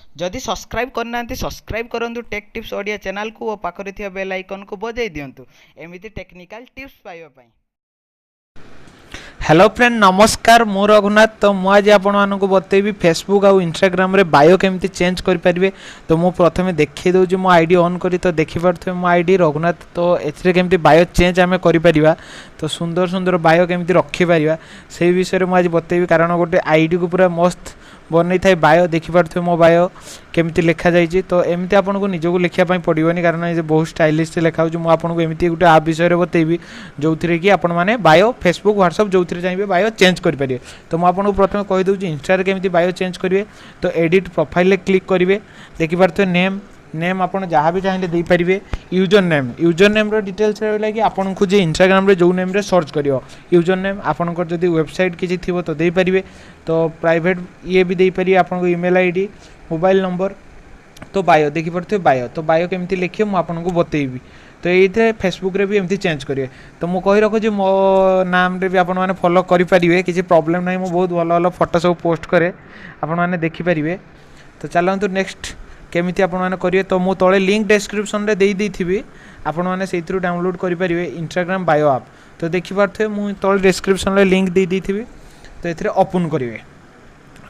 जदि सब्सक्राइब करना सब्सक्राइब करूँ टेक टिप्स ओडिया चैनल को और पाखरे थिया बेल आइकन को बजाई दिंतु एमती टेक्निकल टिप्स पाइबा। हेलो फ्रेंड नमस्कार मु रघुनाथ। तो मुझे आपको बतेबी फेसबुक आउ इंस्टाग्राम रे बायो केमती चेंज करें। तो मुझे प्रथम देखी दूसरी मो आईडी ऑन करी तो देखिपे मो आईडी रघुनाथ। तो एमती बायो चेंज आम कर तो सुंदर सुंदर बायो केमती रखिपर से विषय में आज बतेबी कारण गोटे आईडी को पूरा मस्त बनई था बायो देखिपे मो बायो केमती लिखा जाइए। तो एमती आपको निजक लिखापी पड़ोनी कारण ये बहुत स्टाइलिश लिखा मुझे एमती गोटे आप विषय बतेबी जो थी कि आपण मैंने बायो फेसबुक व्हाट्सएप जो चाहिए बायो चेंज करेंगे। तो मुझे प्रथम कहीदे इंस्टा केमती बायो चेंज करेंगे। तो एडिट प्रोफाइल क्लिक करेंगे देखिपे नेम नेम आप जहाँ भी चाहिए देपारे। यूजर नेम डिटेल्स रहा कि आपन को इंस्टाग्राम जो नेम रे सर्च कर यूजर नेम आपंकर जब वेबसाइट किसी थी तो देपारे। तो प्राइवेट ये भी देपारे आपको ईमेल आईडी मोबाइल नंबर। तो बायो देखिपे बायो तो बायो केमती लिखे मुझे बतेबी। तो ये फेसबुक रे भी एमती चेंज करेंगे। तो मुझे कही रखुच्छी मो नाम रे भी आपण मैंने फॉलो करेंगे किसी प्रॉब्लम ना। मुझे बहुत भल भल फोटो सब पोस्ट करे आपण मैंने देखिपारे। तो चलतु नेक्स्ट केमिति आपण मैंने करेंगे। तो मुझे तले लिंक डिस्क्रिप्शन रे दे थी आपण मैंने से डाउनलोड करेंगे इंस्टाग्राम बायो आप। तो देखिपे मुझे तले डिस्क्रिप्शन रे लिंक दे थी। तो ये ओपन करेंगे।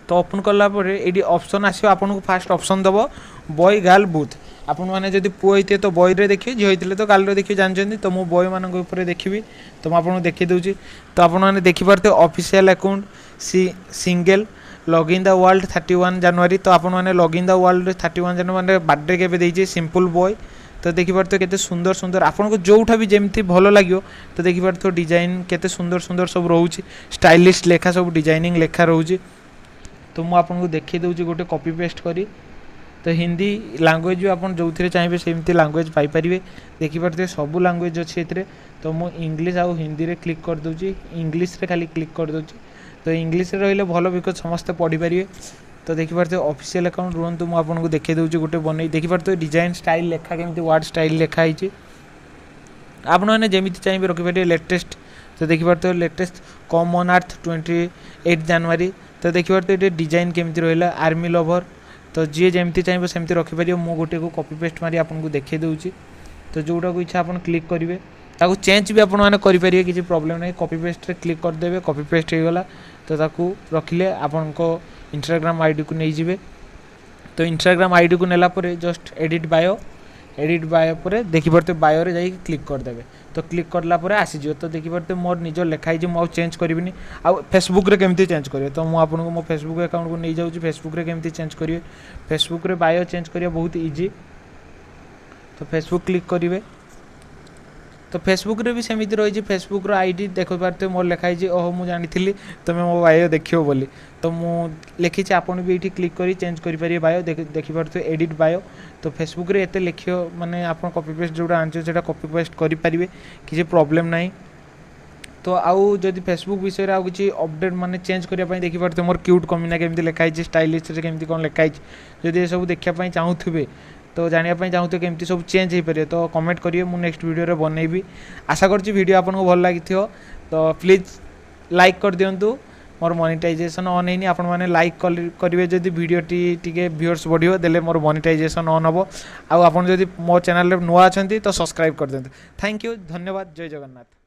तो ओपन कलापर ये ऑप्शन आसो आपको फास्ट ऑप्शन दब बॉय गर्ल बुथ। आपण मैंने जब पुआ होते तो बॉय रे देखिए झी होते तो गाल देखिए जानते। तो मु बॉय मान देखी तो मुझे देखी दूसरी। तो आपने देखिपे official account single login the world 31 जनवरी। तो आपण मैंने लॉगिन द वर्ल्ड 31 जनवरी बर्थडे के देती सिंपल बॉय। तो देखिपे केते सुंदर सुंदर आपको जोटा भी जमती भल लगे। तो देखिपे डिजाइन केते सुंदर सुंदर सब रोचे स्टाइलिश लेखा सब डिजाइनिंग लेखा रोचे। तो मुझे आपको देखी दूसरी गोटे कॉपी पेस्ट करी। तो हिंदी लैंग्वेज भी आप जो चाहिए सेमती लैंग्वेज पाइपर देखिपे सबू लैंग्वेज अच्छे। तो मुझे इंग्लिश आउ हिंदी रे क्लिक कर दूची इंग्लिश रे खाली क्लिक कर दूची। तो इंग्लिश रे रहिले भल बिकज समस्ते पढ़ी पारे। तो देखिपे ऑफिशियल अकाउंट रुहतु मुझे देखी दूसरी गोटे बन देखिपे डिजाइन स्टाइल लेखा केमती वर्ड स्टाइल लिखाई आपने जमी चाहिए रखिपारे लेटेस्ट। तो देखिपे लेटेस्ट कॉमन अर्थ 28 जनवरी। तो देखिपे ये डिजाइन केमती रहा आर्मी लवर। तो जी जमी चाहिए सेमती रखिपारे। मु गोटे को कॉपी पेस्ट मारी आपको देखी दूसरी। तो जोटा को इच्छा आप क्लिक करेंगे ताकू चेंज भी आपने करेंगे किसी प्रॉब्लम नहीं। कॉपी पेस्ट रे क्लिक करदे कॉपी पेस्ट हो गला। तो ताकू रखिले आपण इंस्टाग्राम आईडी को नहीं जाए। तो इंस्टाग्राम आईडी को नेला परे जस्ट एडिट बायो पर देखिपे बायो रे जाई क्लिक करदे। तो क्लिक करला परे आसीज। तो देखिपे मोर निज लिखाई मु चेंज करिबिनी। आ फेसबुक रे केमती चेंज करिवे तो मु आपनको मो फेसबुक अकाउंट को नहीं जाउची। फेसबुक रे केमती चेंज करिवे फेसबुक रे बायो चेंज करिया बहुत इजी। तो फेसबुक क्लिक करिवे। तो फेसबुक रे भी सेमिति रही फेसबुक रो आईडी देख पारे मोर लिखाई ओहो मुझे जानी तुम मो बायो देखियो बोली। तो मु लिखी आपन भी ये क्लिक कर चेंज करेंगे बायो देखिपे एडिट बायो। तो फेसबुक रे एते लिखियो माने आप कॉपी पेस्ट जोटा आनछे सेटा कॉपी पेस्ट करेंगे किसी प्रॉब्लम नहीं। तो आउ जदि फेसबुक विषय में आउ कि अपडेट माने चेंज करने देखिपे मोर क्यूट कमिना केमती लिखाई स्टाइलिश केमती कौन लिखाई जदि ये सब देखापी चाहूथे तो जानापी चाहूथे केमती सब चेंज हो पारे। तो कमेंट करिए मु नेक्स्ट वीडियो बनैबी। आशा करछि वीडियो आपको भल लगी। तो प्लीज लाइक कर दिंतु मोर मोनेटाइजेशन ऑन है आपण मैंने लाइक करेंगे जदि वीडियो टी व्यूअर्स बढ़ियो देले मोर मोनेटाइजेशन ऑन हम। आउ आप जदि मो चैनल नुआ अच्छा तो सब्सक्राइब कर दिंतु। थैंक यू धन्यवाद जय जगन्नाथ।